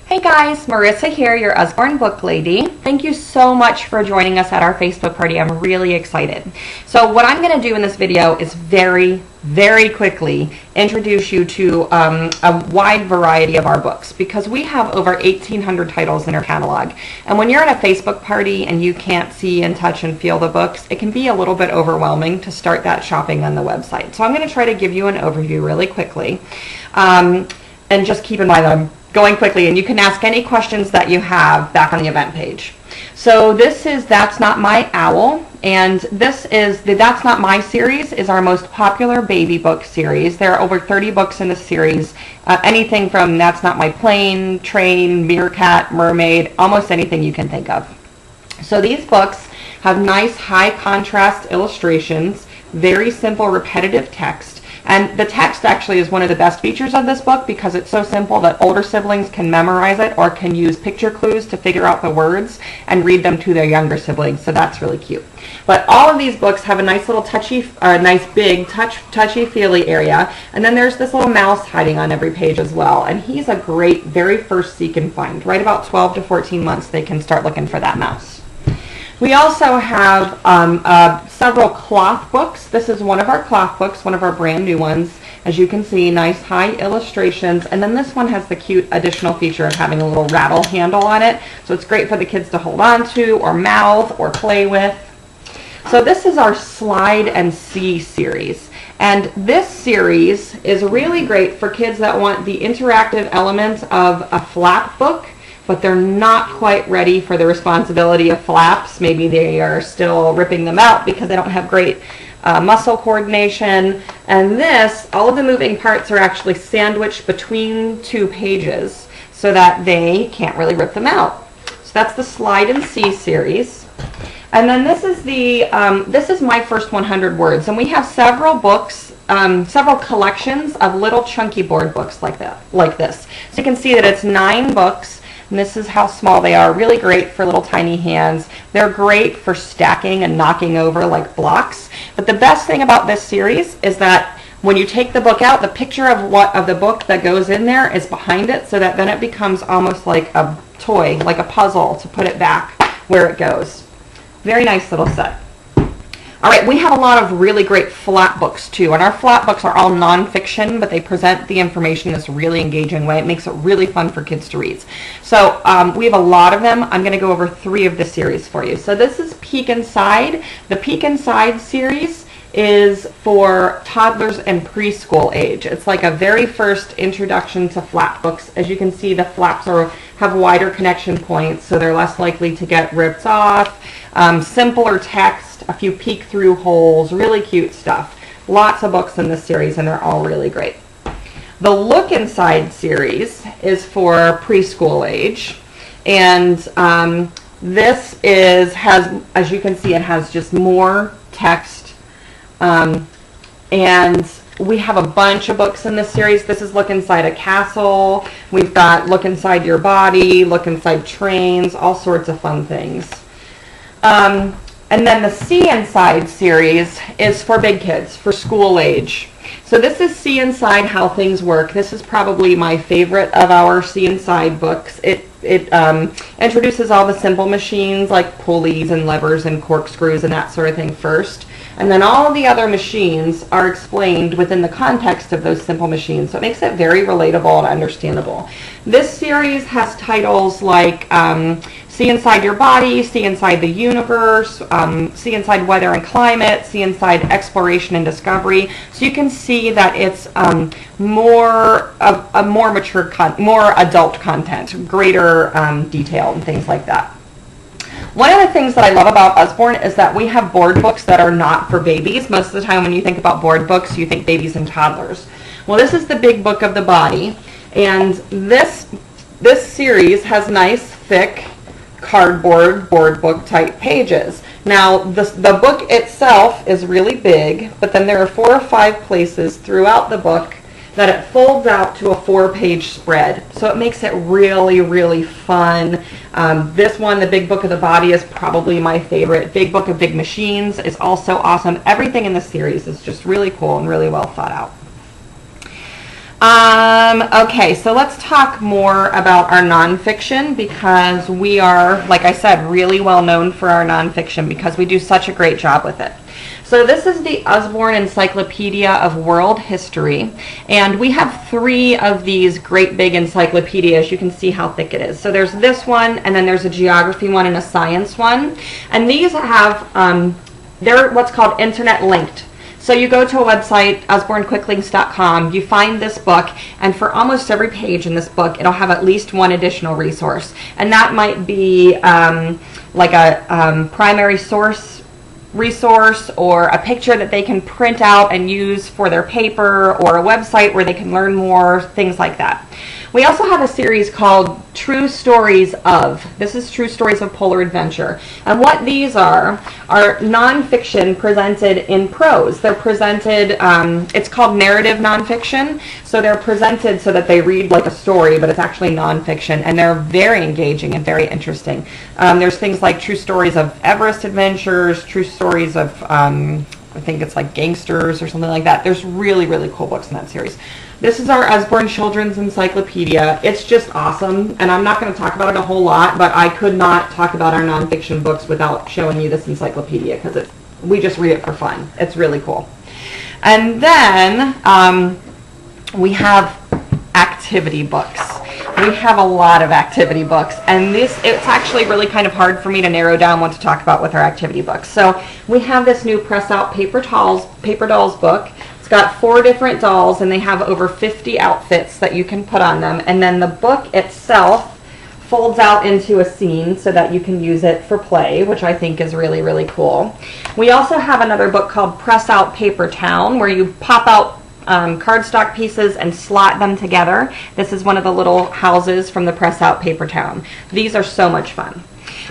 Hey guys, Marissa here, your Usborne book lady. Thank you so much for joining us at our Facebook party. I'm really excited. So what I'm going to do in this video is very quickly introduce you to a wide variety of our books, because we have over 1,800 titles in our catalog. And when you're at a Facebook party and you can't see and touch and feel the books, it can be a little bit overwhelming to start that shopping on the website. So I'm going to try to give you an overview really quickly. And just keep in mind that I'm going quickly, and you can ask any questions that you have back on the event page. So this is That's Not My Owl, and this is the That's Not My series is our most popular baby book series. There are over 30 books in this series, anything from That's Not My Plane, Train, Meerkat, Mermaid, almost anything you can think of. So these books have nice high contrast illustrations, very simple repetitive text. And the text actually is one of the best features of this book because it's so simple that older siblings can memorize it or can use picture clues to figure out the words and read them to their younger siblings. So that's really cute. But all of these books have a nice little nice big touchy-feely area. And then there's this little mouse hiding on every page as well. And he's a great very first seek and find. Right about 12 to 14 months they can start looking for that mouse. We also have several cloth books. This is one of our cloth books, one of our brand new ones. As you can see, nice high illustrations. And then this one has the cute additional feature of having a little rattle handle on it. So it's great for the kids to hold on to or mouth or play with. So this is our Slide and See series. And this series is really great for kids that want the interactive element of a flap book, but they're not quite ready for the responsibility of flaps. Maybe they are still ripping them out because they don't have great muscle coordination. And this, all of the moving parts are actually sandwiched between two pages so that they can't really rip them out. So that's the Slide and See series. And then this is this is My First 100 Words. And we have several books, several collections of little chunky board books like this. So you can see that it's 9 books. And this is how small they are. Really great for little tiny hands. They're great for stacking and knocking over like blocks. But the best thing about this series is that when you take the book out, the picture of the book that goes in there is behind it, so that then it becomes almost like a toy, like a puzzle, to put it back where it goes. Very nice little set. All right, we have a lot of really great flap books too, and our flap books are all nonfiction, but they present the information in this really engaging way. It makes it really fun for kids to read. So we have a lot of them. I'm going to go over 3 of the series for you. So this is Peek Inside. The Peek Inside series is for toddlers and preschool age. It's like a very first introduction to flap books. As you can see, the flaps have wider connection points, so they're less likely to get ripped off. Simpler text, a few peek-through holes, really cute stuff. Lots of books in this series, and they're all really great. The Look Inside series is for preschool age, and this has, as you can see, it has just more text, and we have a bunch of books in this series. This is Look Inside a Castle. We've got Look Inside Your Body, Look Inside Trains, all sorts of fun things. And then the See Inside series is for big kids, for school age. So this is See Inside How Things Work. This is probably my favorite of our See Inside books. It introduces all the simple machines like pulleys and levers and corkscrews and that sort of thing first. And then all the other machines are explained within the context of those simple machines. So it makes it very relatable and understandable. This series has titles like See Inside Your Body, See Inside the Universe, See Inside Weather and Climate, See Inside Exploration and Discovery. So you can see that it's more mature, more adult content, greater detail and things like that. One of the things that I love about Usborne is that we have board books that are not for babies. Most of the time when you think about board books, you think babies and toddlers. Well, this is the Big Book of the Body, and this series has nice, thick, cardboard board book type pages. Now the book itself is really big, but then there are 4 or 5 places throughout the book that it folds out to a 4-page spread. So it makes it really fun. This one, the Big Book of the Body, is probably my favorite. Big Book of Big Machines is also awesome. Everything in the series is just really cool and really well thought out. Okay, so let's talk more about our nonfiction, because we are, like I said, really well known for our nonfiction because we do such a great job with it. So this is the Usborne Encyclopedia of World History, and we have 3 of these great big encyclopedias. You can see how thick it is. So there's this one, and then there's a geography one and a science one, and these have, they're what's called internet linked. So you go to a website, usbornequicklinks.com, you find this book, and for almost every page in this book, it'll have at least one additional resource. And that might be like a primary source resource, or a picture that they can print out and use for their paper, or a website where they can learn more, things like that. We also have a series called True Stories Of. This is True Stories of Polar Adventure. And what these are nonfiction presented in prose. They're presented, it's called narrative nonfiction. So they're presented so that they read like a story, but it's actually nonfiction. And they're very engaging and very interesting. There's things like True Stories of Everest Adventures, True Stories of, I think it's like Gangsters or something like that. There's really, really cool books in that series. This is our Usborne Children's Encyclopedia. It's just awesome, and I'm not going to talk about it a whole lot, but I could not talk about our nonfiction books without showing you this encyclopedia, because we just read it for fun. It's really cool. And then we have activity books. We have a lot of activity books, and it's actually really kind of hard for me to narrow down what to talk about with our activity books. So we have this new Press Out Paper Dolls book. It's got 4 different dolls, and they have over 50 outfits that you can put on them. And then the book itself folds out into a scene so that you can use it for play, which I think is really, really cool. We also have another book called Press Out Paper Town, where you pop out cardstock pieces and slot them together. This is one of the little houses from the Press Out Paper Town. These are so much fun.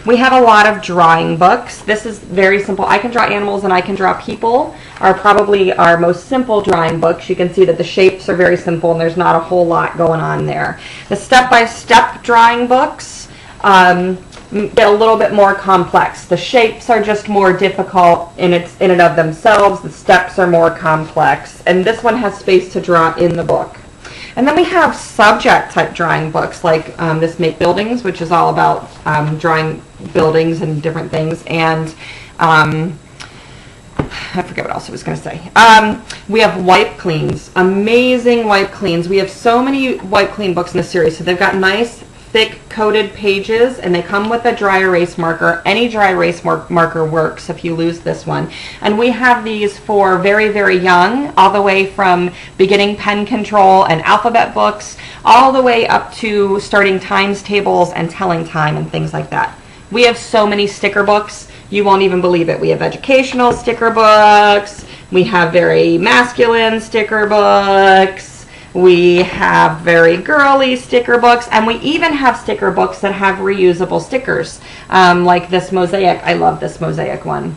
We have a lot of drawing books. This is very simple. I Can Draw Animals and I Can Draw People are probably our most simple drawing books. You can see that the shapes are very simple and there's not a whole lot going on there. The step-by-step drawing books get a little bit more complex. The shapes are just more difficult in and of themselves. The steps are more complex. And this one has space to draw in the book. And then we have subject type drawing books like this Make Buildings, which is all about drawing buildings and different things. And I forget what else I was going to say. We have wipe cleans, amazing wipe cleans. We have so many wipe clean books in this series. So they've got nice thick coated pages, and they come with a dry erase marker. Any dry erase marker works if you lose this one. And we have these for very, very young, all the way from beginning pen control and alphabet books, all the way up to starting times tables and telling time and things like that. We have so many sticker books, you won't even believe it. We have educational sticker books, we have very masculine sticker books, we have very girly sticker books, and we even have sticker books that have reusable stickers, like this mosaic. I love this mosaic one,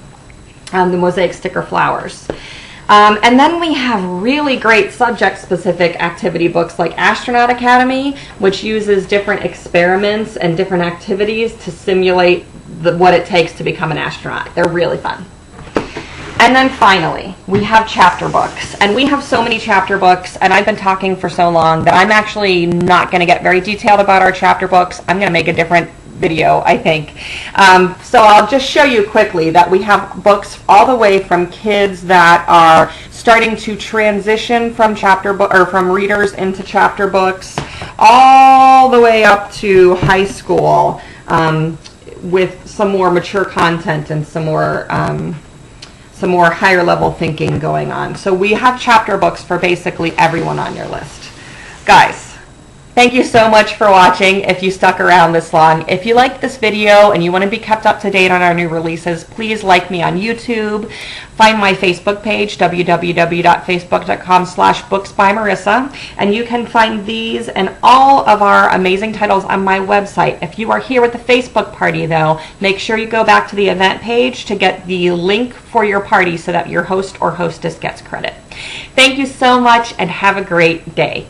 the mosaic sticker flowers. And then we have really great subject-specific activity books like Astronaut Academy, which uses different experiments and different activities to simulate what it takes to become an astronaut. They're really fun. And then finally, we have chapter books. And we have so many chapter books, and I've been talking for so long that I'm actually not going to get very detailed about our chapter books. I'm going to make a different video, I think. So I'll just show you quickly that we have books all the way from kids that are starting to transition from from readers into chapter books, all the way up to high school, with some more mature content and some more higher level thinking going on. So we have chapter books for basically everyone on your list. Guys, thank you so much for watching if you stuck around this long. If you like this video and you want to be kept up to date on our new releases, please like me on YouTube. Find my Facebook page, www.facebook.com/booksbymarissa, and you can find these and all of our amazing titles on my website. If you are here with the Facebook party, though, make sure you go back to the event page to get the link for your party so that your host or hostess gets credit. Thank you so much, and have a great day.